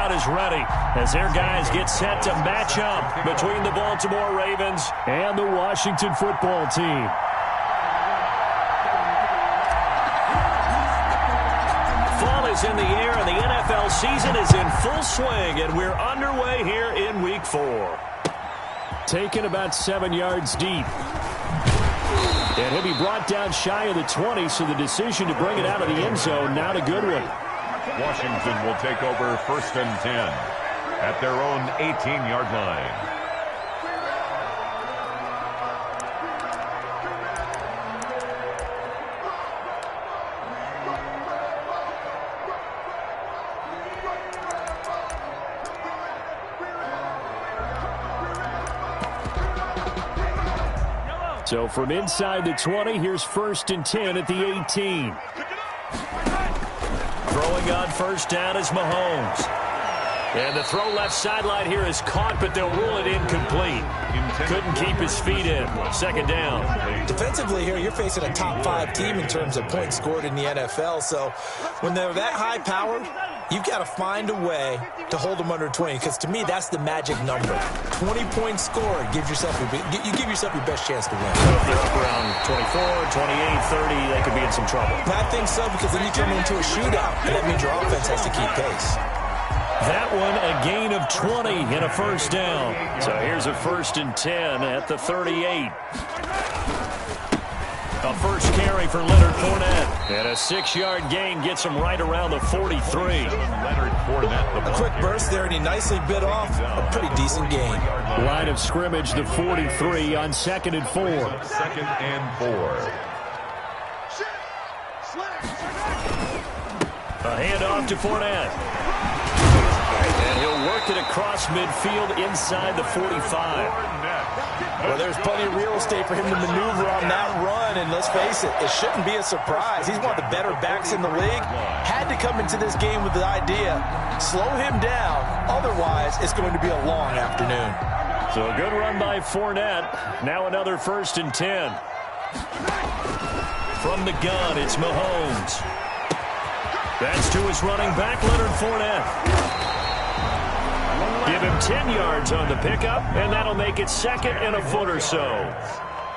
crowd is ready as their guys get set to match up between the Baltimore Ravens and the Washington football team. Fall is in the air, and the NFL season is in full swing, and we're underway here in Week 4. Taken about 7 yards deep. And he'll be brought down shy of the 20, so the decision to bring it out of the end zone, not a good one. Washington will take over 1st and 10 at their own 18-yard line. So from inside the 20, here's 1st and 10 at the 18. Throwing on 1st down is Mahomes. And the throw left sideline here is caught, but they'll rule it incomplete. Couldn't keep his feet in. 2nd down. Defensively here, you're facing a top 5 team in terms of points scored in the NFL. So when they're that high-powered, you've got to find a way to hold them under 20, because to me, that's the magic number. 20 points scored, you give yourself your best chance to win. So if they're up around 24, 28, 30, they could be in some trouble. I think so, because then you turn it into a shootout, and that means your offense has to keep pace. That one, a gain of 20 and a 1st down. So here's a 1st and 10 at the 38. A first carry for Leonard Fournette. And a 6-yard gain gets him right around the 43. Leonard Fournette. A quick burst there, and he nicely bit off a pretty decent gain. Line of scrimmage, the 43 on 2nd and 4. 2nd and 4. A handoff to Fournette. And he'll work it across midfield inside the 45. Well, there's plenty of real estate for him to maneuver on that run, and let's face it, it shouldn't be a surprise. He's one of the better backs in the league. Had to come into this game with the idea, slow him down, otherwise it's going to be a long afternoon. So a good run by Fournette. Now another 1st and 10. From the gun, it's Mahomes. That's to his running back, Leonard Fournette. Give him 10 yards on the pickup, and that'll make it 2nd and a foot or so.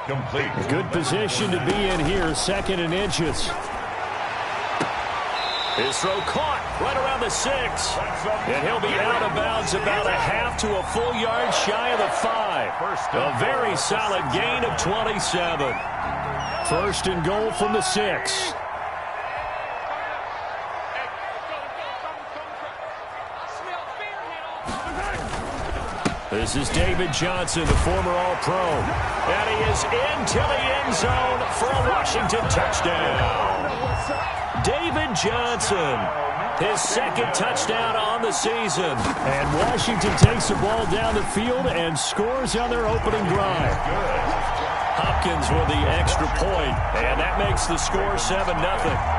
Complete. Good position to be in here, 2nd and inches. His throw caught right around the 6. And he'll be out of bounds about a half to a full yard shy of the 5. A very solid gain of 27. 1st and goal from the 6. This is David Johnson, the former All-Pro. And he is into the end zone for a Washington touchdown. David Johnson, his 2nd touchdown on the season. And Washington takes the ball down the field and scores on their opening drive. Hopkins with the extra point, and that makes the score 7-0.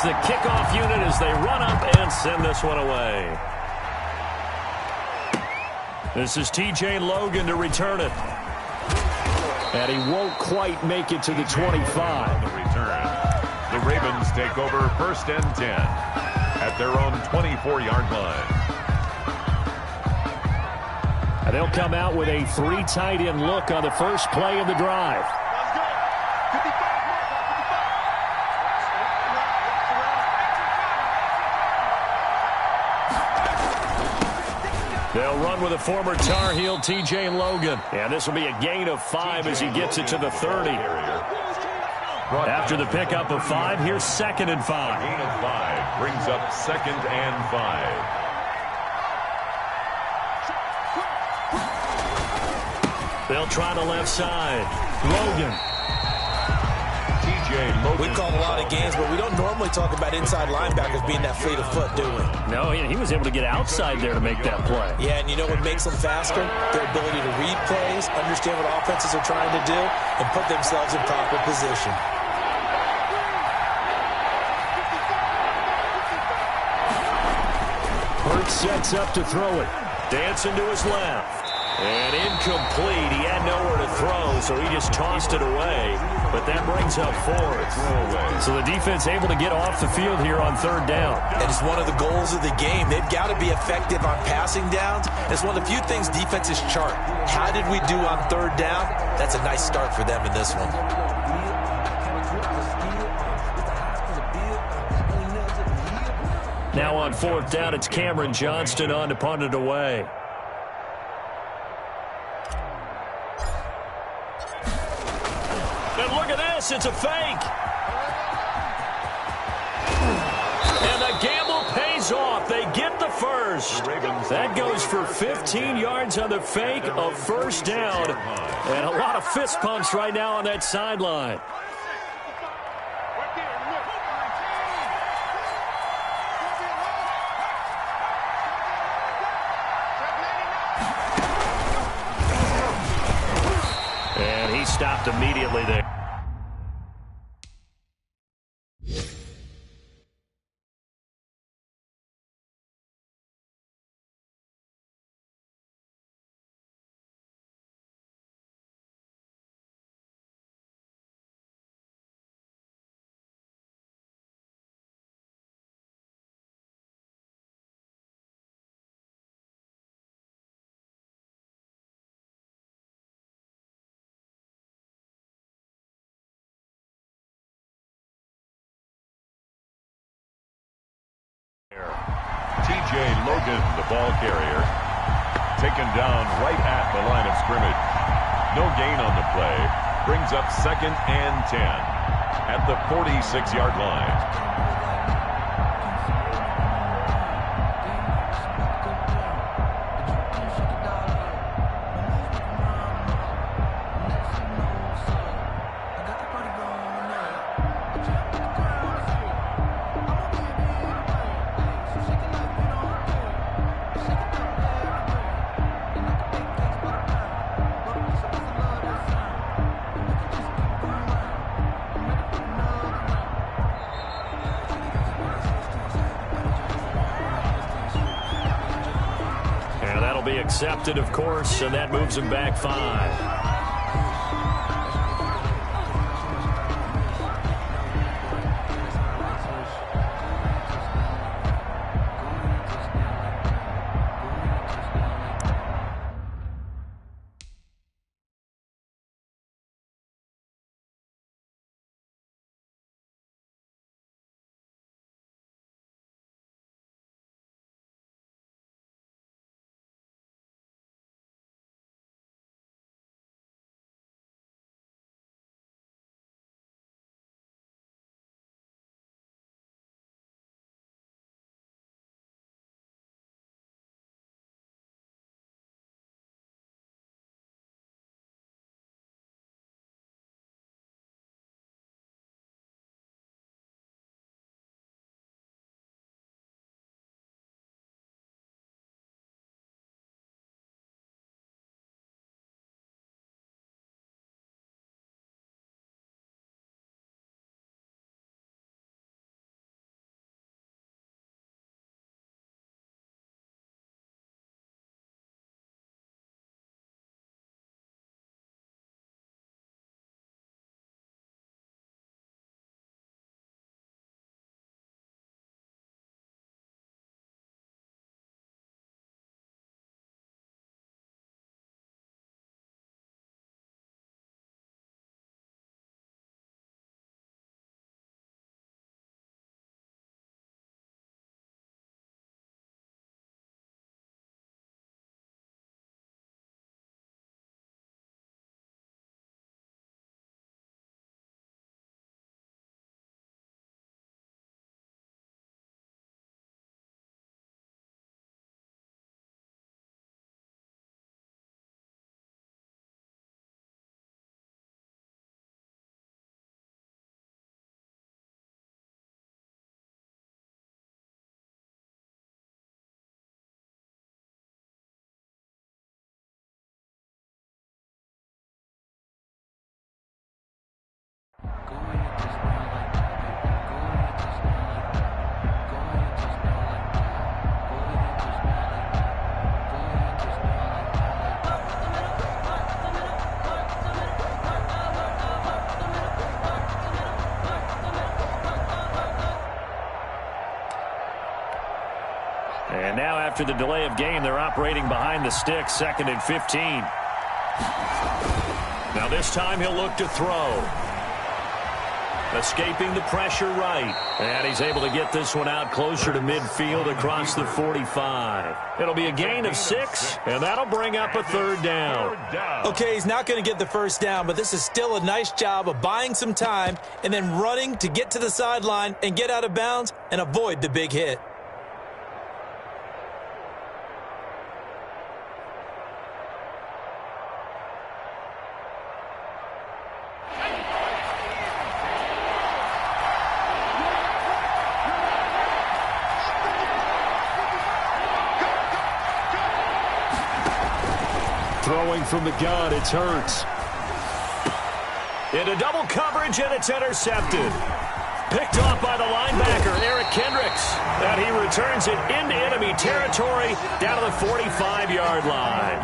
The kickoff unit as they run up and send this one away. This is T.J. Logan to return it. And he won't quite make it to the 25. The return. The Ravens take over 1st and 10 at their own 24-yard line. And they'll come out with a 3 tight end look on the first play of the drive. They'll run with a former Tar Heel, T.J. Logan. And this will be a gain of 5 as he gets it to the 30. After the pickup of 5, here's 2nd and 5. Gain of 5 brings up 2nd and 5. They'll try the left side. Logan. We've called a lot of games, but we don't normally talk about inside linebackers being that fleet of foot, do we? No, he was able to get outside there to make that play. Yeah, and you know what makes them faster? Their ability to read plays, understand what offenses are trying to do, and put themselves in proper position. Hurts sets up to throw it. Dancing to his left. And incomplete. He had nowhere to throw, so he just tossed it away. But that brings up fourth. So the defense able to get off the field here on third down. And it's one of the goals of the game. They've got to be effective on passing downs. It's one of the few things defenses chart. How did we do on third down? That's a nice start for them in this one. Now on fourth down, it's Cameron Johnston on to punt it away. And look at this, it's a fake. And the gamble pays off. They get the first. That goes for 15 yards on the fake of first down. And a lot of fist pumps right now on that sideline. And he stopped immediately there. TJ Logan, the ball carrier, taken down right at the line of scrimmage. No gain on the play. Brings up 2nd and 10 at the 46-yard line. Be accepted, of course, and that moves him back 5. And now after the delay of game, they're operating behind the sticks, 2nd and 15. Now this time he'll look to throw. Escaping the pressure right. And he's able to get this one out closer to midfield across the 45. It'll be a gain of 6, and that'll bring up a 3rd down. Okay, he's not going to get the 1st down, but this is still a nice job of buying some time and then running to get to the sideline and get out of bounds and avoid the big hit. Throwing from the gun, it's Hurts. Into double coverage, and it's intercepted. Picked off by the linebacker, Eric Kendricks. And he returns it into enemy territory down to the 45-yard line.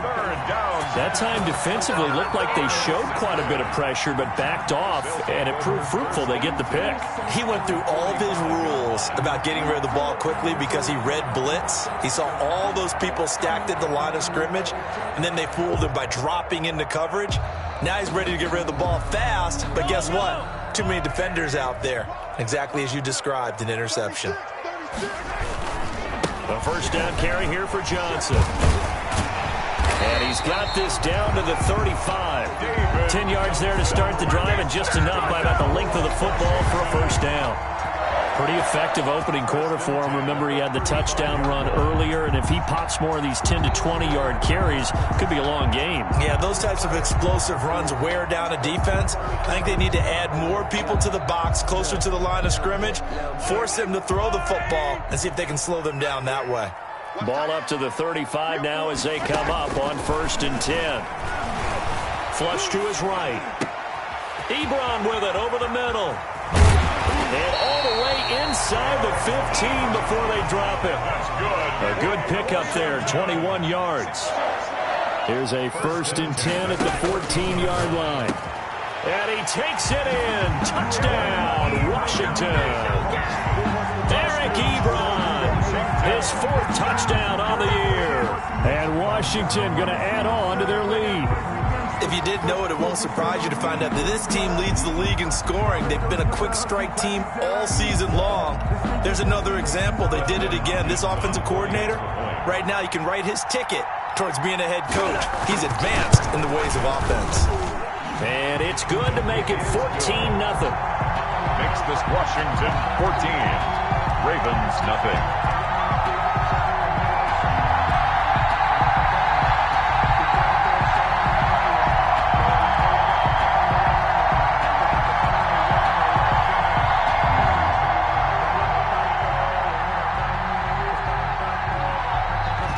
That time defensively looked like they showed quite a bit of pressure but backed off, and it proved fruitful. They get the pick. He went through all of his rules about getting rid of the ball quickly because he read blitz. He saw all those people stacked at the line of scrimmage, and then they fooled him by dropping into coverage. Now he's ready to get rid of the ball fast, but guess what? Too many defenders out there. Exactly as you described, an interception. The 1st down carry here for Johnson. And he's got this down to the 35. 10 yards there to start the drive, and just enough by about the length of the football for a 1st down. Pretty effective opening quarter for him. Remember, he had the touchdown run earlier, and if he pops more of these 10 to 20-yard carries, could be a long game. Yeah, those types of explosive runs wear down a defense. I think they need to add more people to the box, closer to the line of scrimmage, force them to throw the football, and see if they can slow them down that way. Ball up to the 35 now as they come up on 1st and 10. Flush to his right. Ebron with it over the middle. And all the way inside the 15 before they drop it. A good pickup there, 21 yards. Here's a 1st and 10 at the 14-yard line. And he takes it in. Touchdown, Washington. Eric Ebron, his 4th touchdown on the year. And Washington going to add on to their lead. If you didn't know it, it won't surprise you to find out that this team leads the league in scoring. They've been a quick strike team all season long. There's another example. They did it again. This offensive coordinator, right now you can write his ticket towards being a head coach. He's advanced in the ways of offense. And it's good to make it 14-0. Makes this Washington 14. Ravens nothing.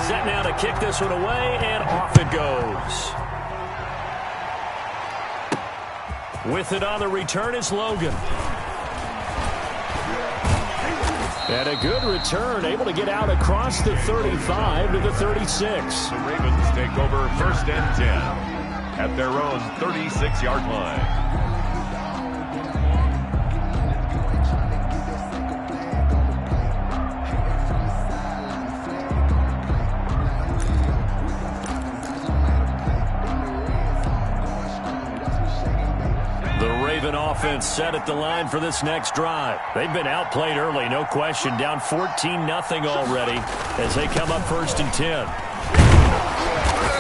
Set now to kick this one away, and off it goes. With it on the return is Logan. And a good return, able to get out across the 35 to the 36. The Ravens take over 1st and 10 at their own 36-yard line. Offense set at the line for this next drive. They've been outplayed early, no question. Down 14-0 already as they come up 1st and 10.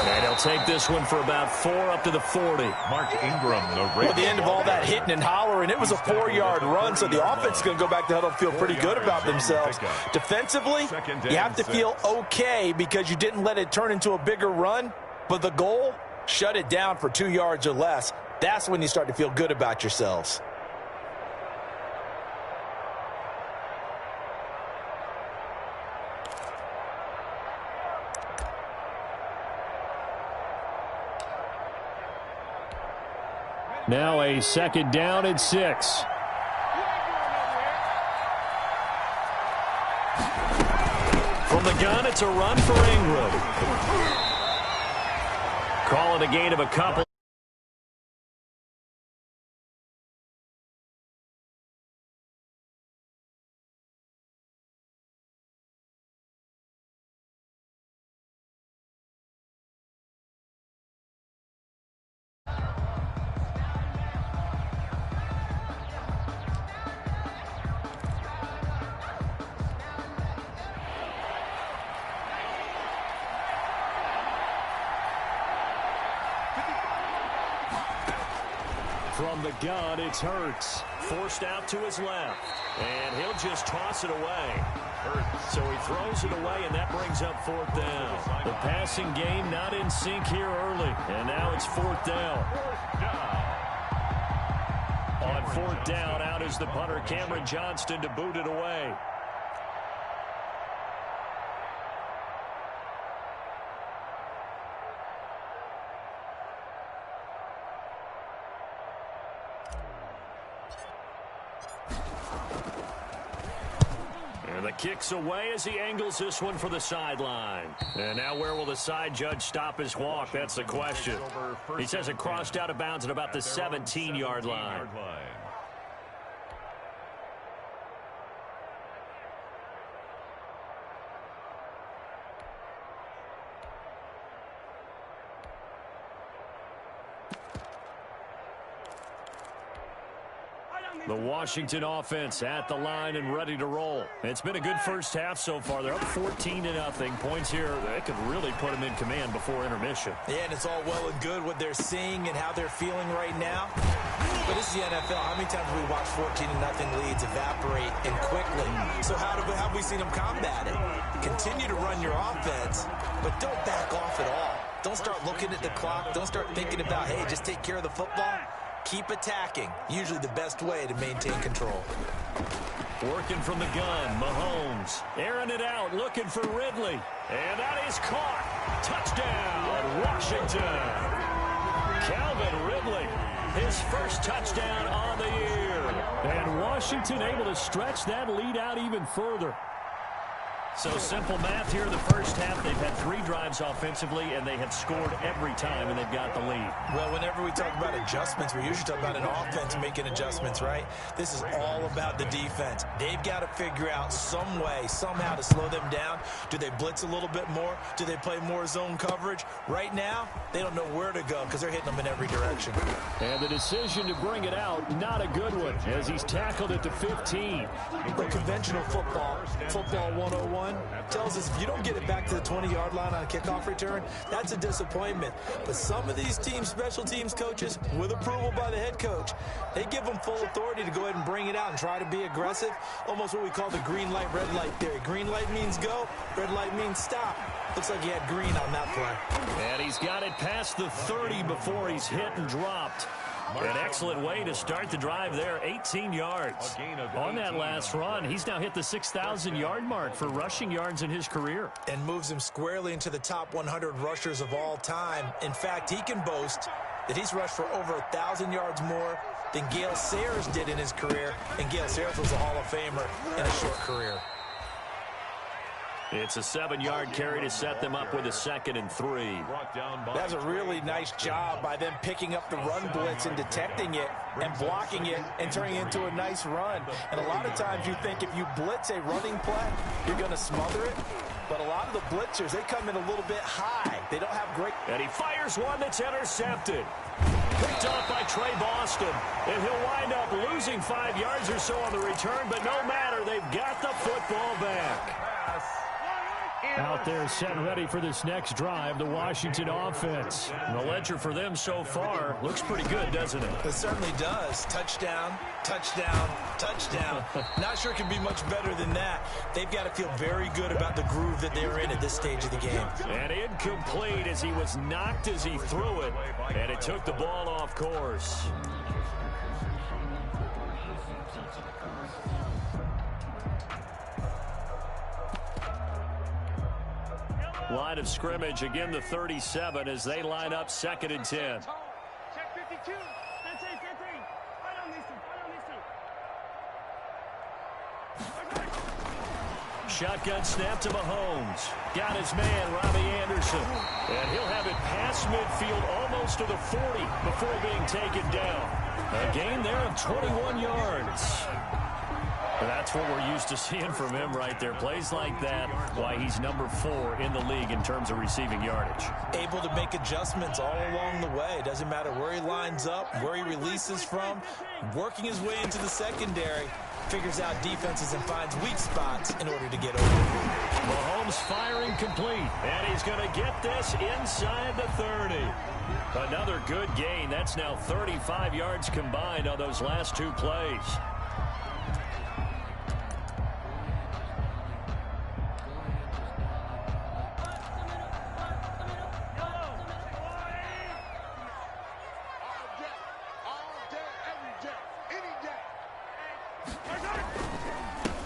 And he'll take this one for about 4 up to the 40. Mark Ingram, the Ravens. Well, the end of all that hitting and hollering, it was a 4-yard run, so the offense is going to go back to huddle and feel pretty good about themselves. Defensively, you have to feel okay because you didn't let it turn into a bigger run, but the goal, shut it down for 2 yards or less. That's when you start to feel good about yourselves. Now a 2nd down and 6. From the gun, it's a run for Ingram. Call it a gain of a couple. From the gun, it's Hurts. Forced out to his left. And he'll just toss it away. So he throws it away, and that brings up 4th down. The passing game not in sync here early. And now it's 4th down. On 4th down, out is the punter, Cameron Johnston, to boot it away. The kick's away as he angles this one for the sideline. And now where will the side judge stop his walk? That's the question. He says it crossed out of bounds at about the 17-yard line. The Washington offense at the line and ready to roll. It's been a good first half so far. They're up 14-0. Points here, they could really put them in command before intermission. Yeah, and it's all well and good what they're seeing and how they're feeling right now. But this is the NFL. How many times have we watched 14-0 leads evaporate and quickly? So how have we seen them combat it? Continue to run your offense, but don't back off at all. Don't start looking at the clock. Don't start thinking about, hey, just take care of the football. Keep attacking. Usually the best way to maintain control. Working from the gun, Mahomes. Airing it out, looking for Ridley. And that is caught. Touchdown, Washington. Calvin Ridley, his first touchdown on the year. And Washington able to stretch that lead out even further. So simple math here in the first half. They've had 3 drives offensively, and they have scored every time, and they've got the lead. Well, whenever we talk about adjustments, we usually talk about an offense making adjustments, right? This is all about the defense. They've got to figure out some way, somehow to slow them down. Do they blitz a little bit more? Do they play more zone coverage? Right now, they don't know where to go because they're hitting them in every direction. And the decision to bring it out, not a good one, as he's tackled at the 15. But conventional football 101, tells us if you don't get it back to the 20-yard line on a kickoff return, that's a disappointment. But some of these teams, special teams coaches, with approval by the head coach, they give them full authority to go ahead and bring it out and try to be aggressive. Almost what we call the green light, red light theory. Green light means go, red light means stop. Looks like he had green on that play. And he's got it past the 30 before he's hit and dropped. An excellent way to start the drive there, 18 yards. On that last run, he's now hit the 6,000-yard mark for rushing yards in his career. And moves him squarely into the top 100 rushers of all time. In fact, he can boast that he's rushed for over 1,000 yards more than Gale Sayers did in his career. And Gale Sayers was a Hall of Famer in a short career. It's a 7-yard carry to set them up with a 2nd and 3. That's a really nice job by them picking up the run blitz and detecting it and blocking it and turning it into a nice run. And a lot of times you think if you blitz a running play, you're going to smother it. But a lot of the blitzers, they come in a little bit high. They don't have great... And he fires one that's intercepted. Picked off by Trey Boston. And he'll wind up losing 5 yards or so on the return, but no matter, they've got the football back. Out there set and ready for this next drive, the Washington offense. And the ledger for them so far looks pretty good, doesn't it? It certainly does. Touchdown, touchdown, touchdown. Not sure it can be much better than that. They've got to feel very good about the groove that they're in at this stage of the game. And incomplete as he was knocked as he threw it. And it took the ball off course. Line of scrimmage, again the 37 as they line up 2nd and 10. Check 52. That's it. Right on these two. Shotgun snap to Mahomes. Got his man, Robbie Anderson. And he'll have it past midfield almost to the 40 before being taken down. A gain there of 21 yards. That's what we're used to seeing from him right there. Plays like that, why he's number 4 in the league in terms of receiving yardage. Able to make adjustments all along the way. Doesn't matter where he lines up, where he releases from. Working his way into the secondary. figures out defenses and finds weak spots in order to get over. Mahomes firing complete, and he's going to get this inside the 30. Another good gain. That's now 35 yards combined on those last two plays.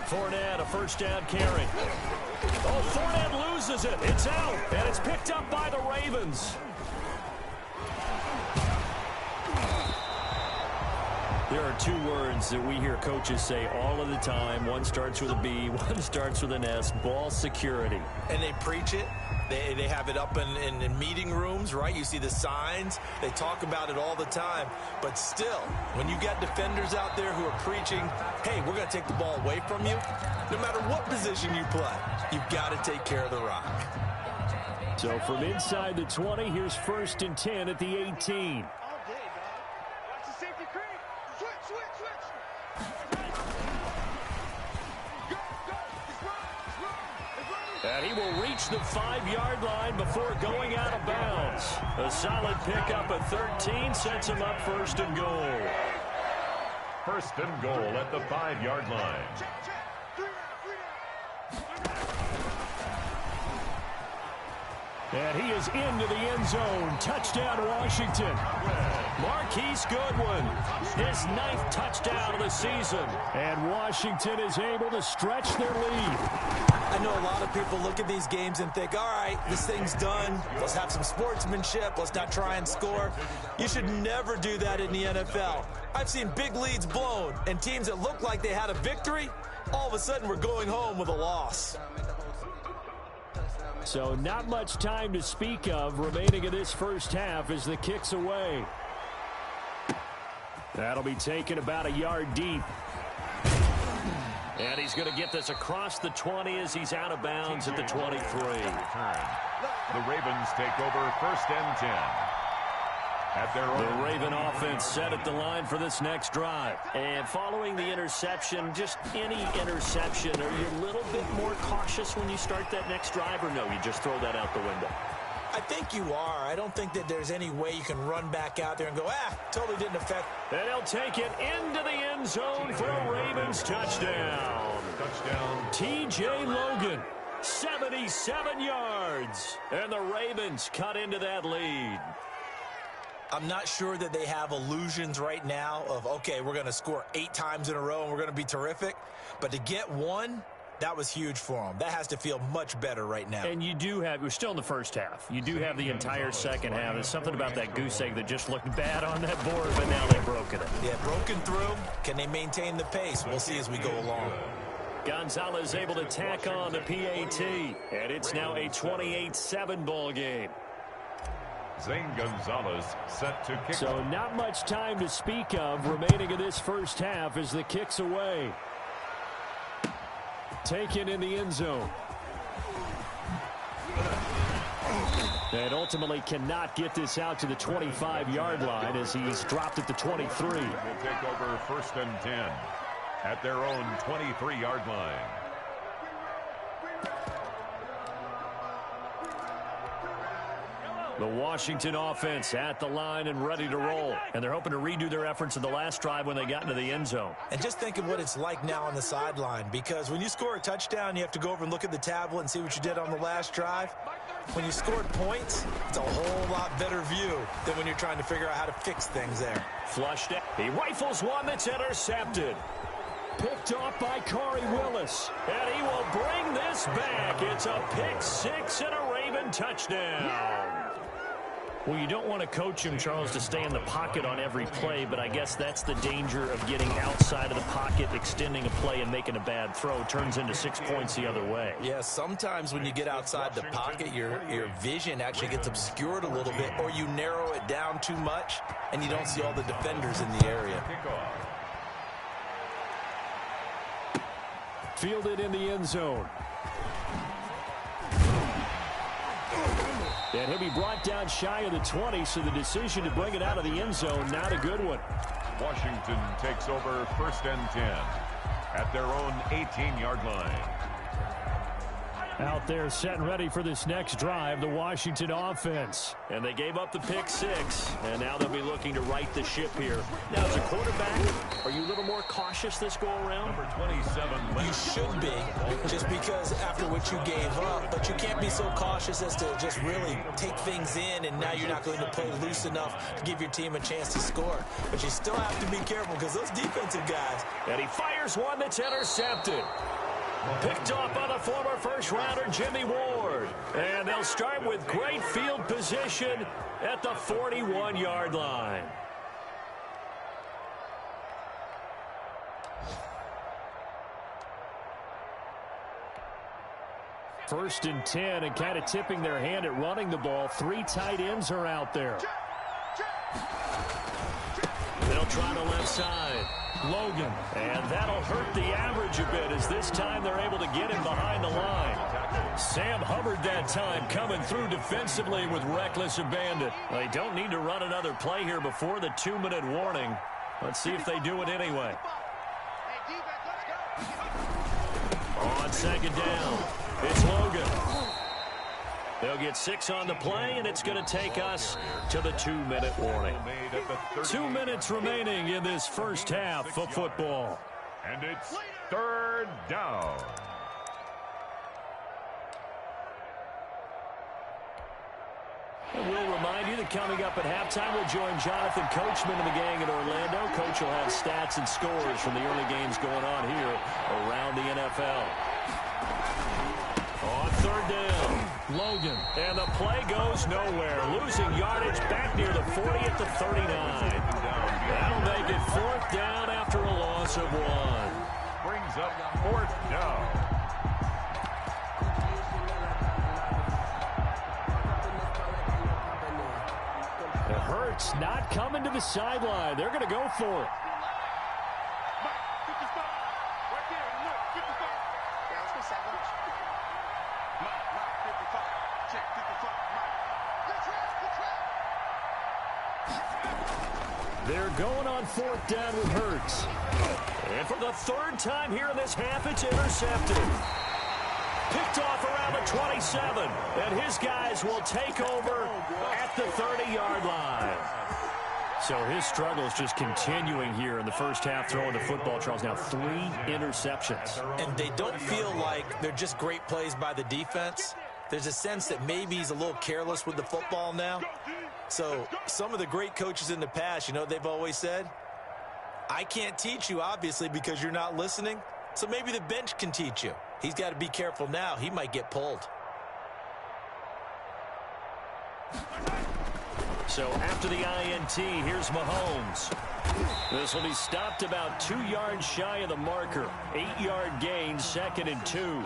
Fournette, a first down carry. Oh, Fournette loses it. It's out, and it's picked up by the Ravens. There are two words that we hear coaches say all of the time. One starts with a B, one starts with an S, ball security. And they preach it. They have it up in meeting rooms, right? You see the signs. They talk about it all the time. But still, when you got defenders out there who are preaching, hey, we're going to take the ball away from you, no matter what position you play, you've got to take care of the rock. So from inside the 20, here's 1st and 10 at the 18. All day, dog. Watch the safety creep. Switch. And he will reach the 5-yard line before going out of bounds. A solid pickup at 13 sets him up 1st and goal. 1st and goal at the 5-yard line. And he is into the end zone. Touchdown, Washington. Marquise Goodwin, his 9th touchdown of the season. And Washington is able to stretch their lead. I know a lot of people look at these games and think, all right, this thing's done. Let's have some sportsmanship. Let's not try and score. You should never do that in the NFL. I've seen big leads blown, and teams that looked like they had a victory, all of a sudden we're going home with a loss. So not much time to speak of remaining in this first half as the kick's away. That'll be taken about a yard deep. And he's going to get this across the 20 as he's out of bounds at the 23. The Ravens take over 1st and 10. At their own. The Raven offense set at the line for this next drive. And following the interception, just any interception, are you a little bit more cautious when you start that next drive, or no, you just throw that out the window? I think you are. I don't think that there's any way you can run back out there and go, totally didn't affect. And he'll take it into the end zone for a Ravens touchdown. T.J. Logan, 77 yards. And the Ravens cut into that lead. I'm not sure that they have illusions right now of, okay, we're going to score 8 times in a row and we're going to be terrific. But to get one, that was huge for them. That has to feel much better right now. And you do have, we're still in the first half. You do have the entire second half. There's something about that goose egg that just looked bad on that board, but now they've broken it. Yeah, broken through. Can they maintain the pace? We'll see as we go along. Gonzalez able to tack on the PAT. And it's now a 28-7 ball game. Zane Gonzalez set to kick. So not much time to speak of remaining in this first half as the kick's away. Taken in the end zone. And ultimately cannot get this out to the 25-yard line as he's dropped at the 23. Will take over 1st and 10 at their own 23-yard line. The Washington offense at the line and ready to roll. And they're hoping to redo their efforts in the last drive when they got into the end zone. And just think of what it's like now on the sideline, because when you score a touchdown, you have to go over and look at the tablet and see what you did on the last drive. When you scored points, it's a whole lot better view than when you're trying to figure out how to fix things there. Flushed out. He rifles one that's intercepted. Picked off by Corey Willis. And he will bring this back. It's a pick six and a Raven touchdown. Well, you don't want to coach him, Charles, to stay in the pocket on every play, but I guess that's the danger of getting outside of the pocket, extending a play, and making a bad throw. It turns into 6 points the other way. Yeah, sometimes when you get outside the pocket, your vision actually gets obscured a little bit, or you narrow it down too much, and you don't see all the defenders in the area. Fielded in the end zone. And he'll be brought down shy of the 20, so the decision to bring it out of the end zone, not a good one. Washington takes over 1st and 10 at their own 18-yard line. Out there set and ready for this next drive, the Washington offense. And they gave up the pick six, and now they'll be looking to right the ship here. Now, as a quarterback, are you a little more cautious this go-around? Number 27. You should be, just because after what you gave up, but you can't be so cautious as to just really take things in, and now you're not going to play loose enough to give your team a chance to score. But you still have to be careful because those defensive guys. And he fires one that's intercepted. Picked off by the former first-rounder Jimmy Ward. And they'll start with great field position at the 41-yard line. First and 10, and kind of tipping their hand at running the ball. Three tight ends are out there. They'll try the left side. Logan, and that'll hurt the average a bit as this time they're able to get him behind the line. Sam Hubbard that time coming through defensively with reckless abandon. They don't need to run another play here before the 2-minute warning. Let's see if they do it anyway. On second down, it's Logan. They'll get 6 on the play, and it's going to take us to the 2-minute warning. 2 minutes remaining in this first half of football. And it's third down. And we'll remind you that coming up at halftime, we'll join Jonathan Coachman and the gang in Orlando. Coach will have stats and scores from the early games going on here around the NFL. On third down, Logan, and the play goes nowhere. Losing yardage back near the 40 at the 39. That'll make it fourth down after a loss of 1. Brings up fourth down. It hurts not coming to the sideline. They're going to go for it. They're going on fourth down with Hurts. And for the third time here in this half, it's intercepted. Picked off around the 27. And his guys will take over at the 30-yard line. So his struggles just continuing here in the first half, throwing the football. Charles, now 3 interceptions. And they don't feel like they're just great plays by the defense. There's a sense that maybe he's a little careless with the football now. So some of the great coaches in the past, you know, they've always said, I can't teach you, obviously, because you're not listening. So maybe the bench can teach you. He's got to be careful now. He might get pulled. So after the INT, here's Mahomes. This will be stopped about 2 yards shy of the marker. 8-yard gain, 2nd and 2.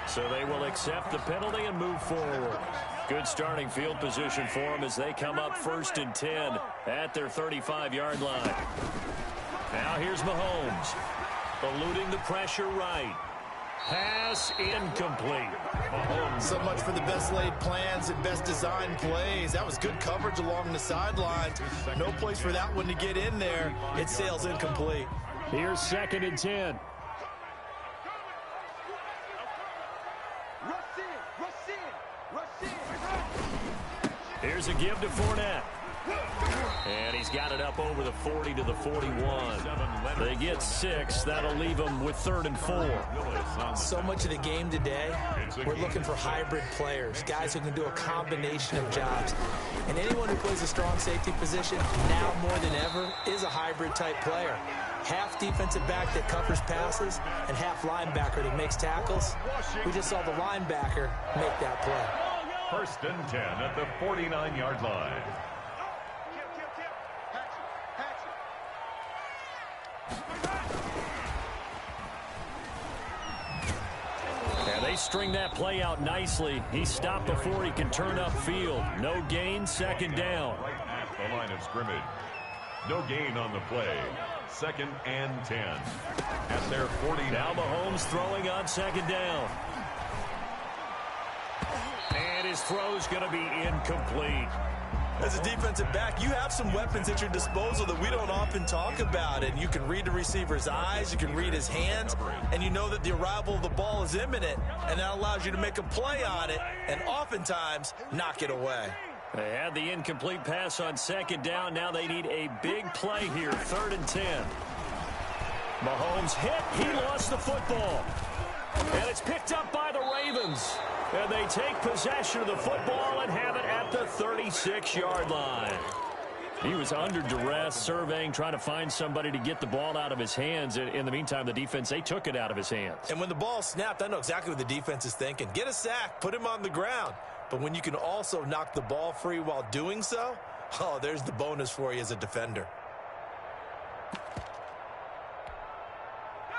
So they will accept the penalty and move forward. Good starting field position for them as they come up 1st and 10 at their 35-yard line. Now here's Mahomes. Eluding the pressure right. Pass incomplete. Mahomes. So much for the best laid plans and best designed plays. That was good coverage along the sidelines. No place for that one to get in there. It sails incomplete. Here's 2nd and 10. Here's a give to Fournette. And he's got it up over the 40 to the 41. They get 6. That'll leave them with 3rd and 4. So much of the game today, we're looking for hybrid players, guys who can do a combination of jobs. And anyone who plays a strong safety position, now more than ever, is a hybrid type player. Half defensive back that covers passes and half linebacker that makes tackles. We just saw the linebacker make that play. 1st and 10 at the 49-yard line. And they string that play out nicely. He stopped before he can turn upfield. No gain, 2nd down. Right at the line of scrimmage. No gain on the play. 2nd and 10 at their 49. Now Mahomes throwing on 2nd down. And his throw's going to be incomplete. As a defensive back, you have some weapons at your disposal that we don't often talk about. And you can read the receiver's eyes, you can read his hands, and you know that the arrival of the ball is imminent, and that allows you to make a play on it and oftentimes knock it away. They had the incomplete pass on second down. Now they need a big play here, 3rd and 10. Mahomes hit. He lost the football. And it's picked up by the Ravens. And they take possession of the football and have it at the 36-yard line. He was under duress, surveying, trying to find somebody to get the ball out of his hands. In the meantime, the defense, they took it out of his hands. And when the ball snapped, I know exactly what the defense is thinking. Get a sack, put him on the ground. But when you can also knock the ball free while doing so, oh, there's the bonus for you as a defender.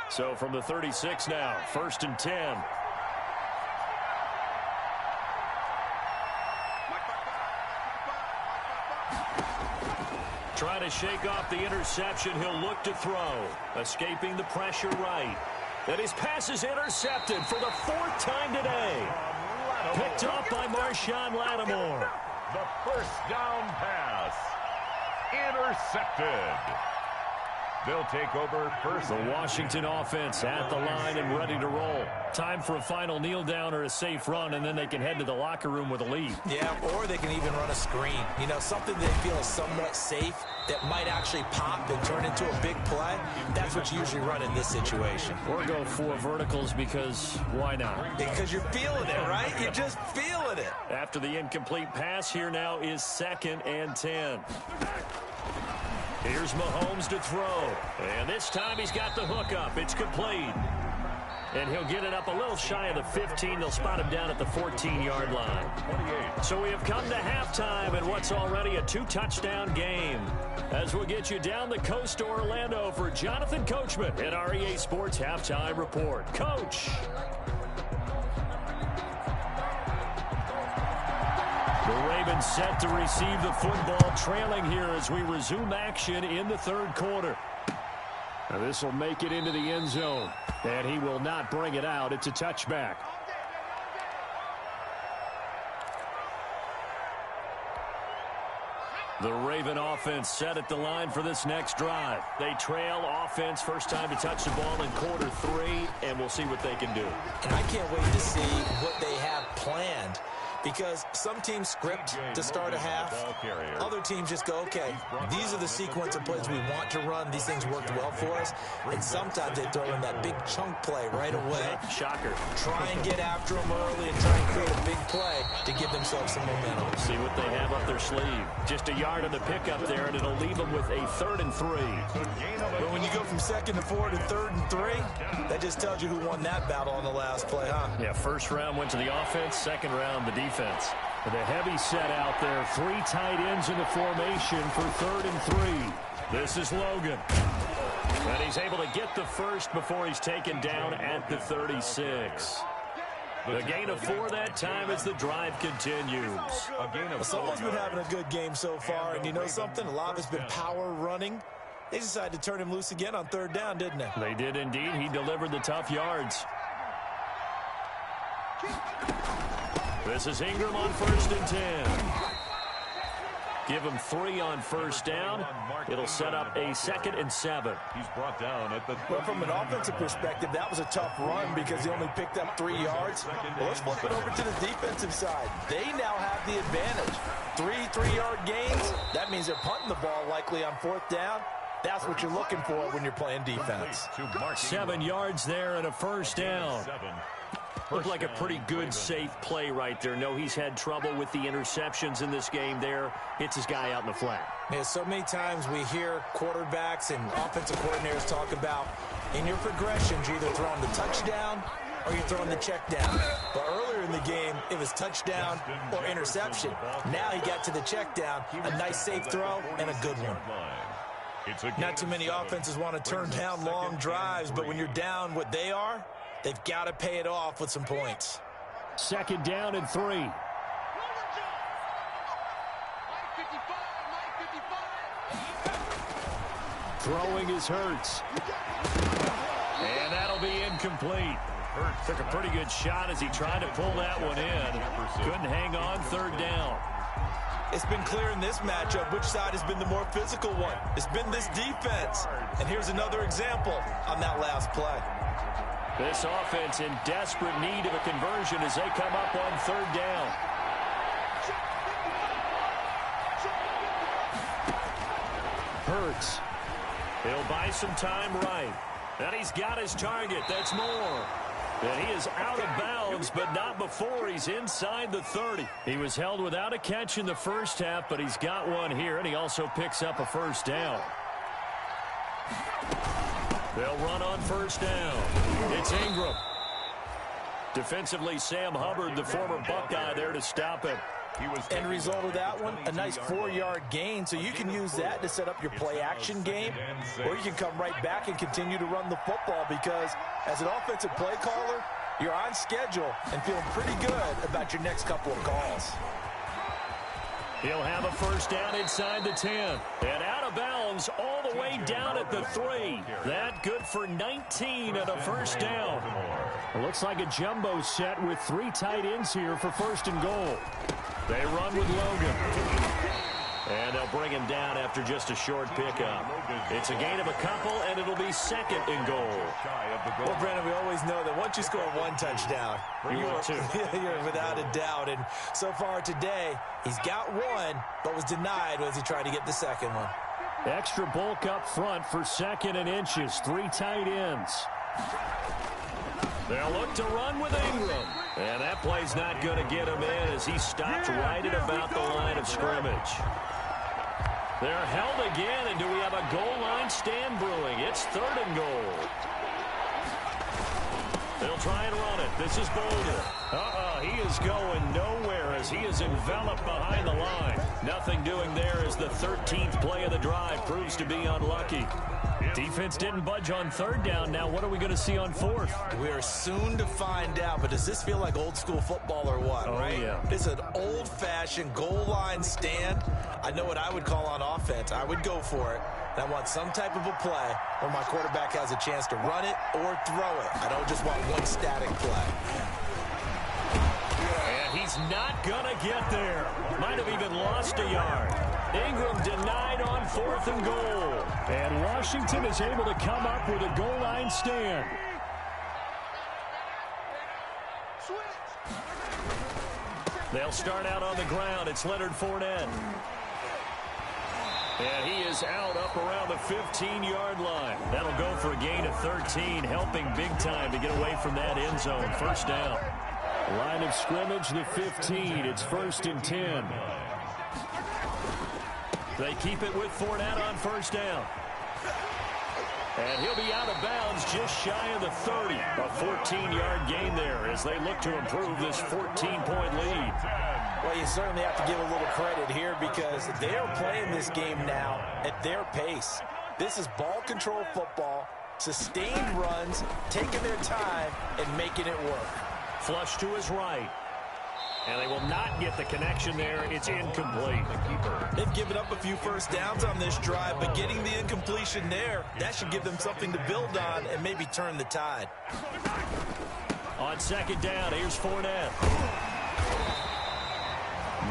So from the 36 now, 1st and 10. Trying to shake off the interception. He'll look to throw. Escaping the pressure right. And his pass is intercepted for the 4th time today. Picked up by Marshawn Lattimore. The first down pass. Intercepted. They'll take over first. The Washington offense at the line and ready to roll. Time for a final kneel down or a safe run, and then they can head to the locker room with a lead. Yeah, or they can even run a screen. You know, something they feel is somewhat safe that might actually pop and turn into a big play. That's what you usually run in this situation. Or go 4 verticals because why not? Because you're feeling it, right? You're just feeling it. After the incomplete pass, here now is 2nd and 10. Here's Mahomes to throw. And this time he's got the hook up. It's complete. And he'll get it up a little shy of the 15. They'll spot him down at the 14-yard line. 28. So we have come to halftime in what's already a 2-touchdown game. As we'll get you down the coast to Orlando for Jonathan Coachman at our EA Sports Halftime Report. Coach. The Ravens set to receive the football, trailing here as we resume action in the 3rd quarter. Now this will make it into the end zone, and he will not bring it out. It's a touchback. The Raven offense set at the line for this next drive. They trail offense, first time to touch the ball in quarter 3, and we'll see what they can do. And I can't wait to see what they have planned. Because some teams script to start a half. Other teams just go, okay, these are the sequence of plays we want to run. These things worked well for us. And sometimes they throw in that big chunk play right away. Shocker. Try and get after them early and try and create a big play to give themselves some momentum. See what they have up their sleeve. Just a yard on the pickup there, and it'll leave them with a 3rd and 3. But when you go from 2nd to 4 to 3rd and 3, that just tells you who won that battle on the last play, huh? Yeah, 1st round went to the offense, 2nd round the defense. With a heavy set out there, 3 tight ends in the formation for 3rd and 3. This is Logan. And he's able to get the first before he's taken down at the 36. The gain of 4 that time as the drive continues. Someone's been having a good game so far, and you know something? A lot of it's been power running. They decided to turn him loose again on 3rd down, didn't they? They did indeed. He delivered the tough yards. This is Ingram on 1st and 10. Give him 3 on 1st down. It'll set up a 2nd and 7. He's brought down at the... Well, from an offensive perspective, that was a tough run because he only picked up 3 yards. Well, let's flip it over to the defensive side. They now have the advantage. 3 3-yard gains. That means they're punting the ball likely on 4th down. That's what you're looking for when you're playing defense. 7 yards there and a 1st down. Looked like a pretty good, safe play right there. No, he's had trouble with the interceptions in this game there. Hits his guy out in the flat. Yeah, so many times we hear quarterbacks and offensive coordinators talk about in your progressions, you're either throwing the touchdown or you're throwing the check down. But earlier in the game, it was touchdown or interception. Now he got to the check down, a nice safe throw, and a good one. Not too many offenses want to turn down long drives, but when you're down what they are, they've got to pay it off with some points. 2nd down and 3. Throwing is Hurts. And that'll be incomplete. Hurts took a pretty good shot as he tried to pull that one in. Couldn't hang on 3rd down. It's been clear in this matchup which side has been the more physical one. It's been this defense. And here's another example on that last play. This offense in desperate need of a conversion as they come up on third down. Hurts. He'll buy some time right. And he's got his target. That's more. And he is out of bounds, but not before he's inside the 30. He was held without a catch in the first half, but he's got one here, and he also picks up a first down. They'll run on first down. It's Ingram. Defensively, Sam Hubbard, the former Buckeye, there to stop him. End result of that one, a nice 4-yard gain, so you can use that to set up your play-action game, or you can come right back and continue to run the football because as an offensive play caller, you're on schedule and feeling pretty good about your next couple of calls. He'll have a first down inside the 10. And out of bounds all the way down at the 3. That good for 19 and a first down. It looks like a jumbo set with 3 tight ends here for first and goal. They run with Logan. And they'll bring him down after just a short pickup. It's a gain of a couple, and it'll be second and goal. Well, Brandon, we always know that once you score 1 touchdown, you're without a doubt. And so far today, he's got 1, but was denied as he tried to get the second one. Extra bulk up front for second and inches. 3 tight ends. They'll look to run with Ingram. And that play's not going to get him in as he stopped right at about the line of scrimmage. They're held again, and do we have a goal line stand brewing? It's third and goal. They'll try and run it. This is Boulder. He is going nowhere as he is enveloped behind the line. Nothing doing there as the 13th play of the drive proves to be unlucky. Defense didn't budge on third down. Now what are we going to see on fourth? We are soon to find out, but does this feel like old school football or what, right? Yeah. This is an old-fashioned goal line stand. I know what I would call on offense. I would go for it. And I want some type of a play where my quarterback has a chance to run it or throw it. I don't just want one static play. And he's not going to get there. Might have even lost a yard. Ingram denied on fourth and goal. And Washington is able to come up with a goal line stand. They'll start out on the ground. It's Leonard Fournette. And he is out up around the 15-yard line. That'll go for a gain of 13, helping big time to get away from that end zone. First down. Line of scrimmage, the 15. It's first and 10. They keep it with Fournette on first down. And he'll be out of bounds just shy of the 30. A 14-yard gain there as they look to improve this 14-point lead. Well, you certainly have to give a little credit here because they are playing this game now at their pace. This is ball control football, sustained runs, taking their time, and making it work. Flush to his right. And they will not get the connection there. It's incomplete. They've given up a few first downs on this drive, but getting the incompletion there, that should give them something to build on and maybe turn the tide. On second down, here's Fournette.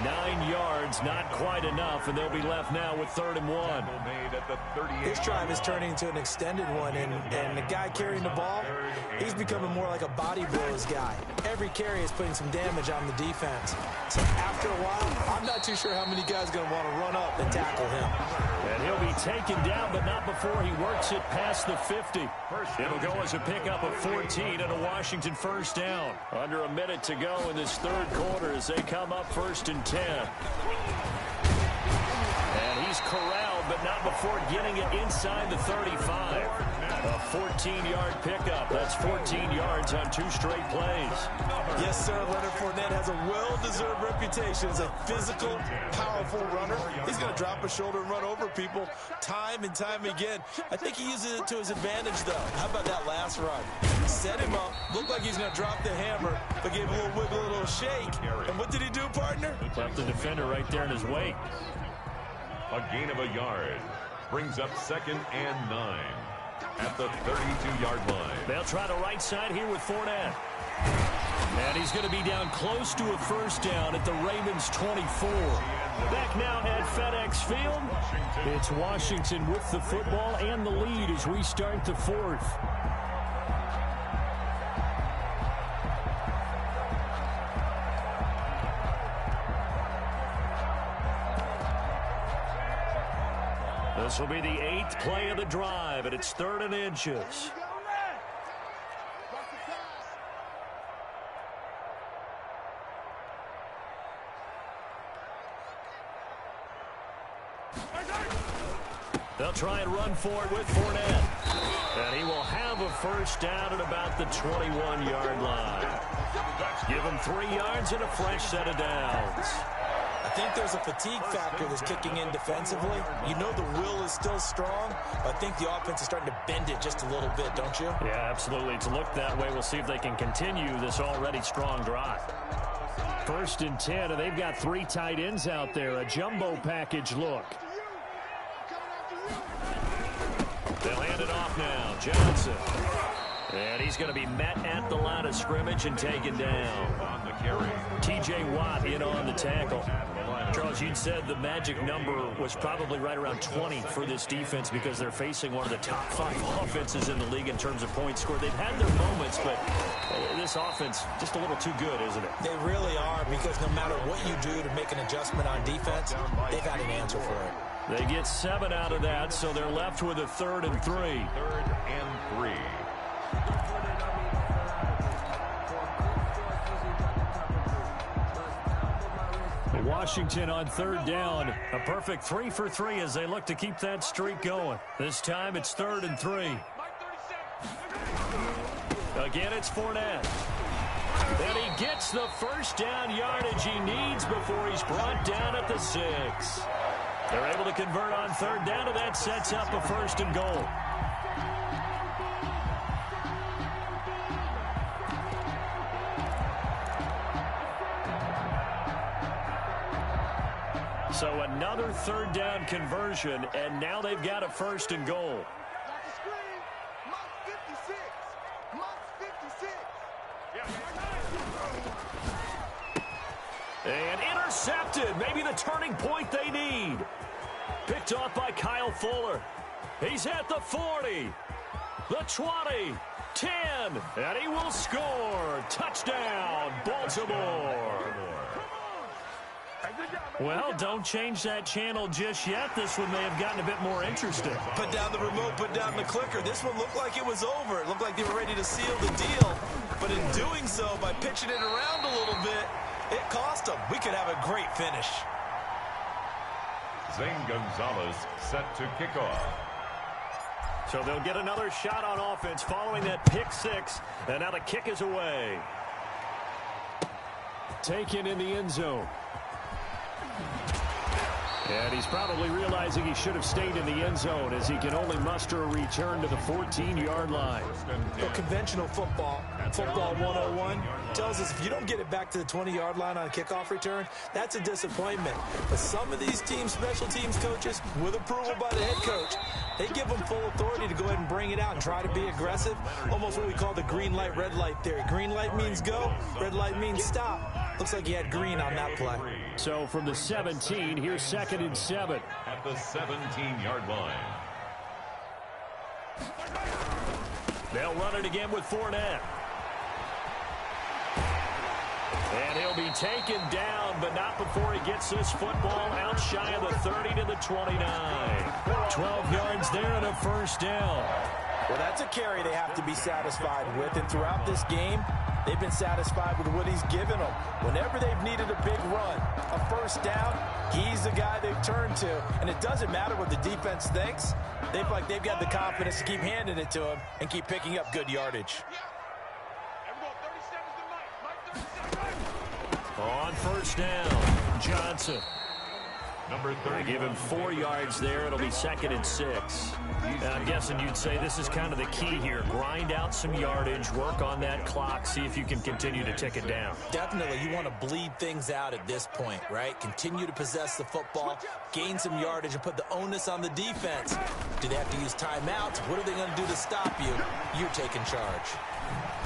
9 yards, not quite enough, and they'll be left now with 3rd and 1. This drive is turning into an extended one, and the guy carrying the ball, he's becoming more like a body blows guy. Every carry is putting some damage on the defense. So after a while, I'm not too sure how many guys are going to want to run up and tackle him. And he'll be taken down, but not before he works it past the 50. It'll go as a pickup of 14 and a Washington first down. Under a minute to go in this third quarter as they come up 1st and 10. And he's corralled, but not before getting it inside the 35. A 14-yard pickup. That's 14 yards on 2 straight plays. Yes, sir. Leonard Fournette has a well-deserved reputation as a physical, powerful runner. He's going to drop a shoulder and run over people time and time again. I think he uses it to his advantage, though. How about that last run? Set him up. Looked like he's going to drop the hammer, but gave a little wiggle, a little shake. And what did he do, partner? Left the defender right there in his wake. A gain of a yard brings up 2nd and 9. At at the 32-yard line. They'll try the right side here with Fournette. And he's going to be down close to a first down at the Ravens' 24. Back now at FedEx Field. It's Washington with the football and the lead as we start the fourth. This will be the 8th play of the drive, and it's 3rd and inches. They'll try and run for it with Fournette. And he will have a first down at about the 21-yard line. Give him 3 yards and a fresh set of downs. I think there's a fatigue factor that's kicking in defensively. You know the will is still strong, but I think the offense is starting to bend it just a little bit, don't you? Yeah, absolutely. It's looked that way. We'll see if they can continue this already strong drive. 1st and 10, and they've got 3 tight ends out there. A jumbo package look. They'll hand it off now. Johnson. And he's going to be met at the line of scrimmage and taken down. On the carry. T.J. Watt in on the tackle. Charles, you'd said the magic number was probably right around 20 for this defense because they're facing one of the top 5 offenses in the league in terms of points scored. They've had their moments, but this offense just a little too good, isn't it? They really are, because no matter what you do to make an adjustment on defense, they've had an answer for it. They get 7 out of that, so they're left with a 3rd and 3. 3rd and 3. Washington on 3rd down. A perfect 3 for 3 as they look to keep that streak going. This time it's 3rd and 3. Again, it's Fournette. And he gets the first down yardage he needs before he's brought down at the 6. They're able to convert on 3rd down, and that sets up a 1st and goal. So another 3rd down conversion, and now they've got a 1st and goal. And intercepted. Maybe the turning point they need. Picked off by Kyle Fuller. He's at the 40, the 20, 10, and he will score. Touchdown, Baltimore. Well, don't change that channel just yet. This one may have gotten a bit more interesting. Put down the remote, put down the clicker. This one looked like it was over. It looked like they were ready to seal the deal. But in doing so, by pitching it around a little bit, it cost them. We could have a great finish. Zane Gonzalez set to kick off. So they'll get another shot on offense following that pick 6. And now the kick is away. Taken in the end zone. And he's probably realizing he should have stayed in the end zone as he can only muster a return to the 14-yard line. Well, conventional football 101, tells us if you don't get it back to the 20-yard line on a kickoff return, that's a disappointment. But some of these teams, special teams coaches, with approval by the head coach, they give them full authority to go ahead and bring it out and try to be aggressive. Almost what we call the green light, red light theory. Green light means go, red light means stop. Looks like he had green on that play. So from the 17, here's 2nd and 7. At the 17-yard line. They'll run it again with Fournette. And he'll be taken down, but not before he gets this football out shy of the 30 to the 29. 12 yards there and a 1st down. Well, that's a carry they have to be satisfied with. And throughout this game, they've been satisfied with what he's given them. Whenever they've needed a big run, a 1st down, he's the guy they've turned to. And it doesn't matter what the defense thinks. They feel like they've got the confidence to keep handing it to him and keep picking up good yardage. On 1st down, Johnson. Number 30. Give him 4 yards there. It'll be 2nd and 6. And I'm guessing you'd say this is kind of the key here. Grind out some yardage, work on that clock, see if you can continue to tick it down. Definitely, you want to bleed things out at this point, right? Continue to possess the football, gain some yardage, and put the onus on the defense. Do they have to use timeouts? What are they going to do to stop you? You're taking charge.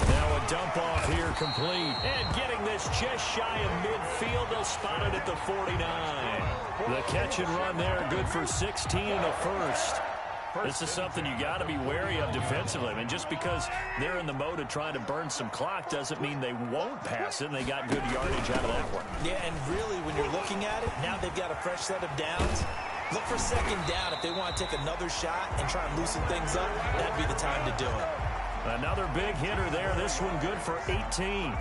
Now a dump off here complete. And getting this just shy of midfield. They'll spot it at the 49. The catch and run there, good for 16 and a first. This is something you got to be wary of defensively. I mean, just because they're in the mode of trying to burn some clock doesn't mean they won't pass it, and they got good yardage out of that one. Yeah, and really, when you're looking at it, now they've got a fresh set of downs. Look for 2nd down. If they want to take another shot and try and loosen things up, that'd be the time to do it. Another big hitter there. This one good for 18.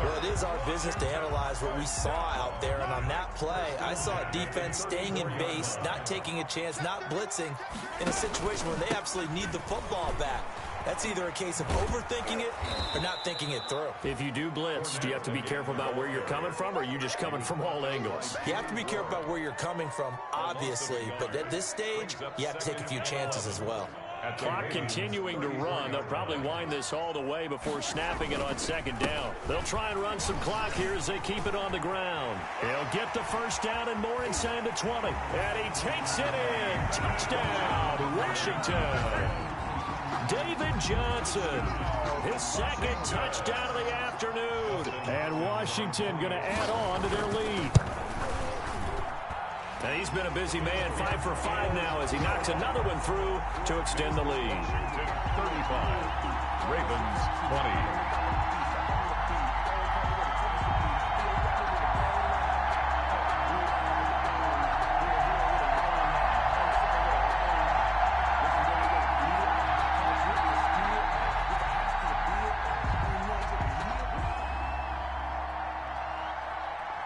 Well, it is our business to analyze what we saw out there, and on that play, I saw a defense staying in base, not taking a chance, not blitzing, in a situation where they absolutely need the football back. That's either a case of overthinking it or not thinking it through. If you do blitz, do you have to be careful about where you're coming from, or are you just coming from all angles? You have to be careful about where you're coming from, obviously, but at this stage, you have to take a few chances as well. Clock continuing to run. They'll probably wind this all the way before snapping it on 2nd down. They'll try and run some clock here as they keep it on the ground. He'll get the first down and more inside the 20. And he takes it in. Touchdown, Washington. David Johnson, his 2nd touchdown of the afternoon. And Washington going to add on to their lead. Now he's been a busy man, 5 for 5 now as he knocks another one through to extend the lead. 35, Ravens 20.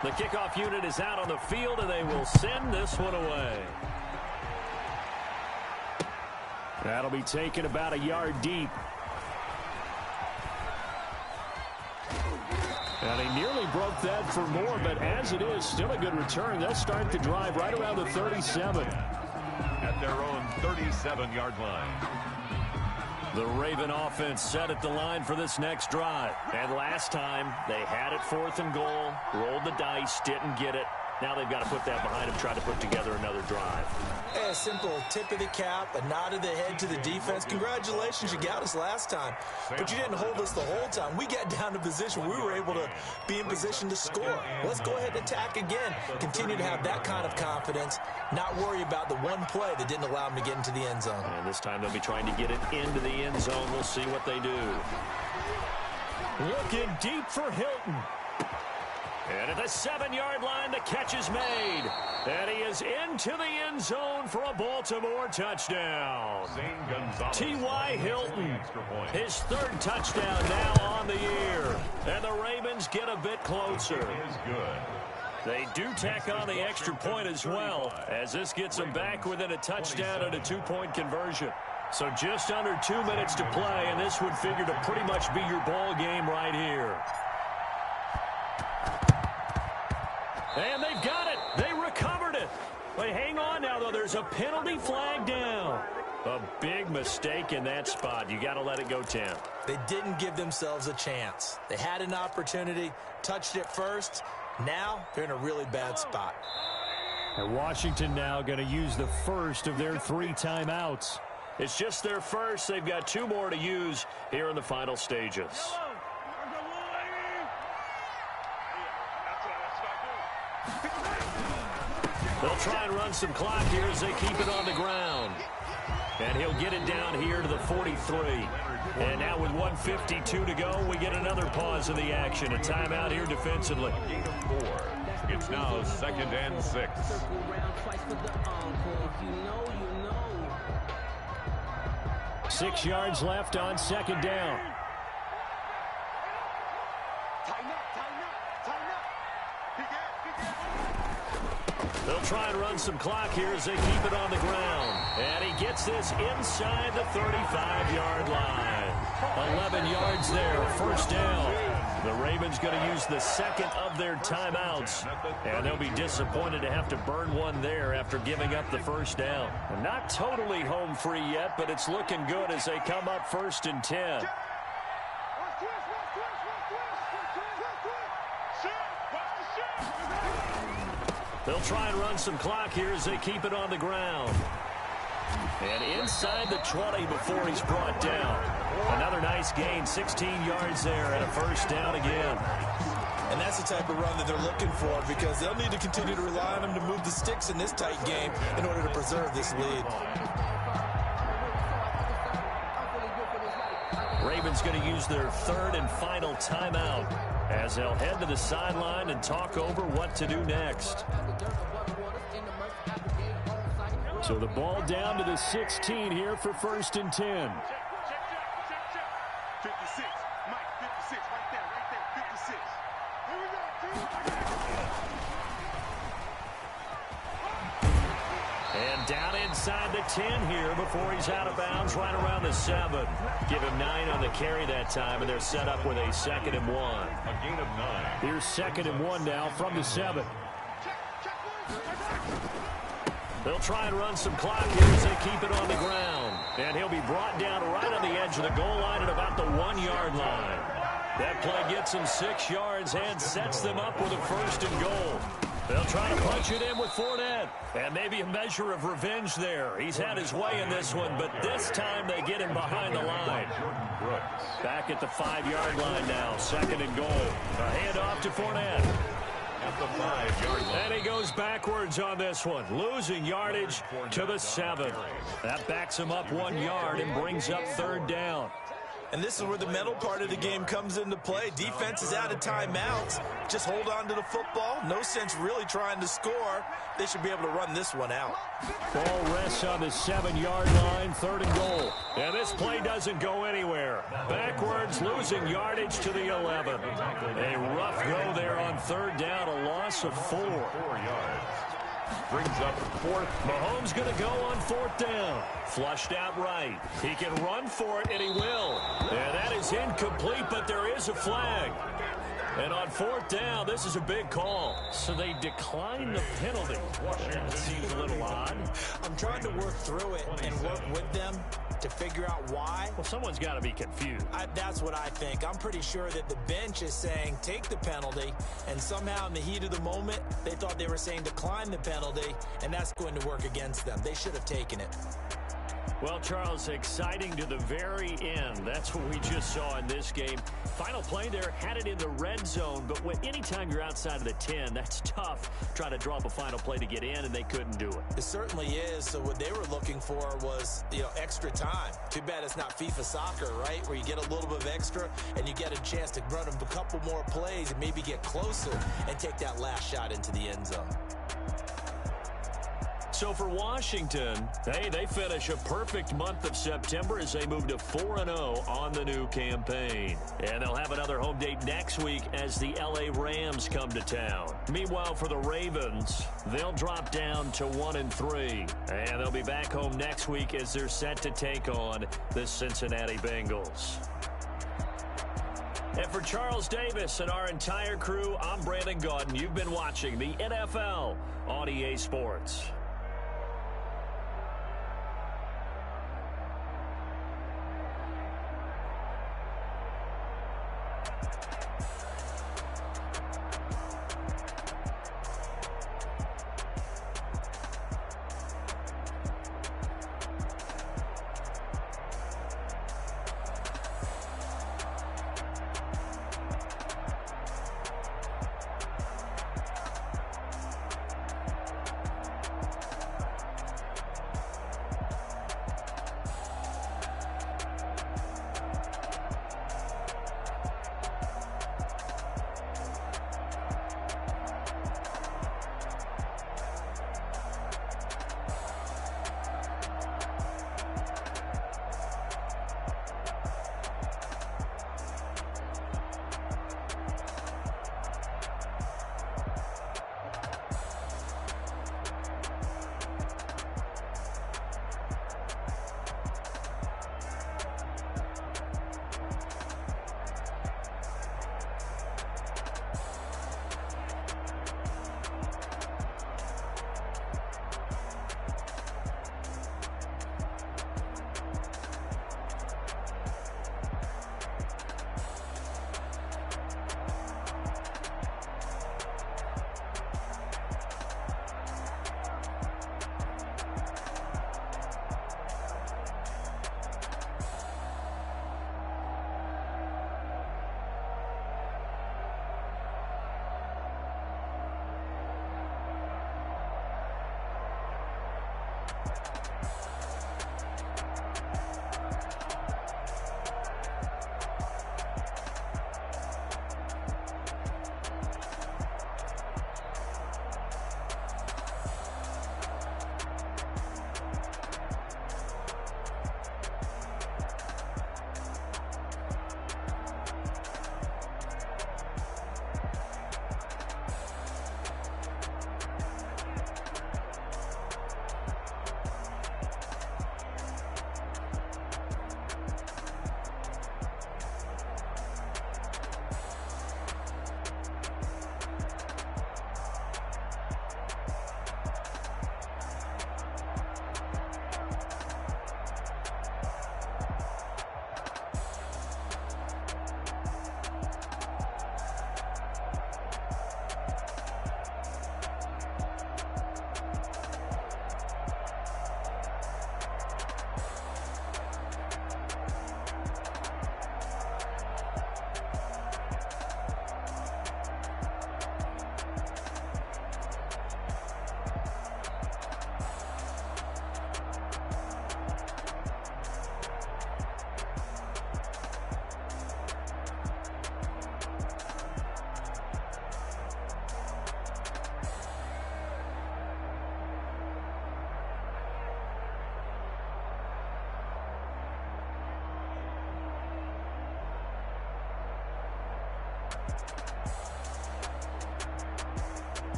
The kickoff unit is out on the field, and they will send this one away. That'll be taken about a yard deep. And he nearly broke that for more, but as it is, still a good return. They'll start the drive right around the 37. At their own 37-yard line. The Raven offense set at the line for this next drive. And last time, they had it 4th and goal, rolled the dice, didn't get it. Now they've got to put that behind them, try to put together another drive. A simple tip of the cap, a nod of the head to the defense. Congratulations, you got us last time. But you didn't hold us the whole time. We got down to position. We were able to be in position to score. Let's go ahead and attack again. Continue to have that kind of confidence. Not worry about the one play that didn't allow them to get into the end zone. And this time they'll be trying to get it into the end zone. We'll see what they do. Looking deep for Hilton. And at the 7-yard line, the catch is made. And he is into the end zone for a Baltimore touchdown. T.Y. Hilton, his 3rd touchdown now on the year. And the Ravens get a bit closer. They do tack on the extra point as well, as this gets them back within a touchdown and a 2-point conversion. So just under 2 minutes to play, and this would figure to pretty much be your ball game right here. And they've got it. They recovered it. But hang on now, though. There's a penalty flag down. A big mistake in that spot. You got to let it go 10. They didn't give themselves a chance. They had an opportunity, touched it first. Now they're in a really bad spot. And Washington now going to use the first of their 3 timeouts. It's just their first. They've got 2 more to use here in the final stages. They'll try and run some clock here as they keep it on the ground. And he'll get it down here to the 43. And now with 1:52 to go, we get another pause in the action. A timeout here defensively. It's now 2nd and 6. 6 yards left on 2nd down. They'll try and run some clock here as they keep it on the ground. And he gets this inside the 35-yard line. 11 yards there, 1st down. The Ravens going to use the second of their timeouts, and they'll be disappointed to have to burn one there after giving up the first down. Not totally home free yet, but it's looking good as they come up 1st and 10. They'll try and run some clock here as they keep it on the ground. And inside the 20 before he's brought down. Another nice gain, 16 yards there, and a first down again. And that's the type of run that they're looking for, because they'll need to continue to rely on him to move the sticks in this tight game in order to preserve this lead. Ravens going to use their third and final timeout as they'll head to the sideline and talk over what to do next. So the ball down to the 16 here for 1st and 10. 56, Mike, 56, right there, 56. Here we go, And down inside the 10 here before he's out of bounds right around the 7. Give him 9 on the carry that time, and they're set up with a 2nd and 1. A gain of 9. Here's 2nd and 1 now from the 7. They'll try and run some clock here as they keep it on the ground. And he'll be brought down right on the edge of the goal line at about the 1-yard line. That play gets him 6 yards and sets them up with a 1st and goal. They'll try to punch it in with Fournette. And maybe a measure of revenge there. He's had his way in this one, but this time they get him behind the line. Back at the 5-yard line now, 2nd and goal. A handoff to Fournette. At the 5-yard line. And he goes backwards on this one, losing yardage to the 7. That backs him up 1 yard and brings up 3rd down. And this is where the mental part of the game comes into play. Defense is out of timeouts. Just hold on to the football. No sense really trying to score. They should be able to run this one out. Ball rests on the 7-yard line, 3rd and goal. And this play doesn't go anywhere. Backwards, losing yardage to the 11. A rough go there on 3rd down, a loss of 4. 4 yards. Brings up 4th. Mahomes going to go on 4th down. Flushed out right. He can run for it, and he will. And that is incomplete, but there is a flag. And on 4th down, this is a big call. So they decline the penalty. That seems a little odd. I'm trying to work through it and work with them to figure out why. Well, someone's got to be confused. That's what I think. I'm pretty sure that the bench is saying take the penalty, and somehow in the heat of the moment, they thought they were saying decline the penalty, and that's going to work against them. They should have taken it. Well, Charles, exciting to the very end. That's what we just saw in this game. Final play there, had it in the red zone, but anytime you're outside of the 10, that's tough. Trying to draw up a final play to get in, and they couldn't do it. It certainly is. So what they were looking for was, extra time. Too bad it's not FIFA soccer, right, where you get a little bit of extra, and you get a chance to run a couple more plays and maybe get closer and take that last shot into the end zone. So for Washington, they finish a perfect month of September as they move to 4-0 on the new campaign. And they'll have another home date next week as the LA Rams come to town. Meanwhile, for the Ravens, they'll drop down to 1-3. And they'll be back home next week as they're set to take on the Cincinnati Bengals. And for Charles Davis and our entire crew, I'm Brandon Gaudin. You've been watching the NFL on EA Sports.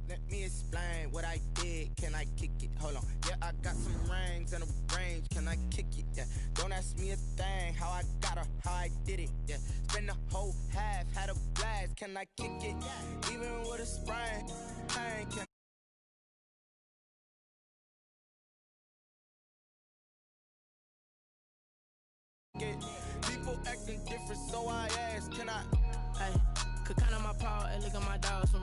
Let me explain what I did. Can I kick it? Hold on. Yeah, I got some rings and a range. Can I kick it? Yeah. Don't ask me a thing. How I got her, how I did it. Yeah. Spend the whole half, had a blast. Can I kick it? Even with a sprain. Pain, can get people acting different, so I ask, can I? Hey, could count on my power and look at my dogs from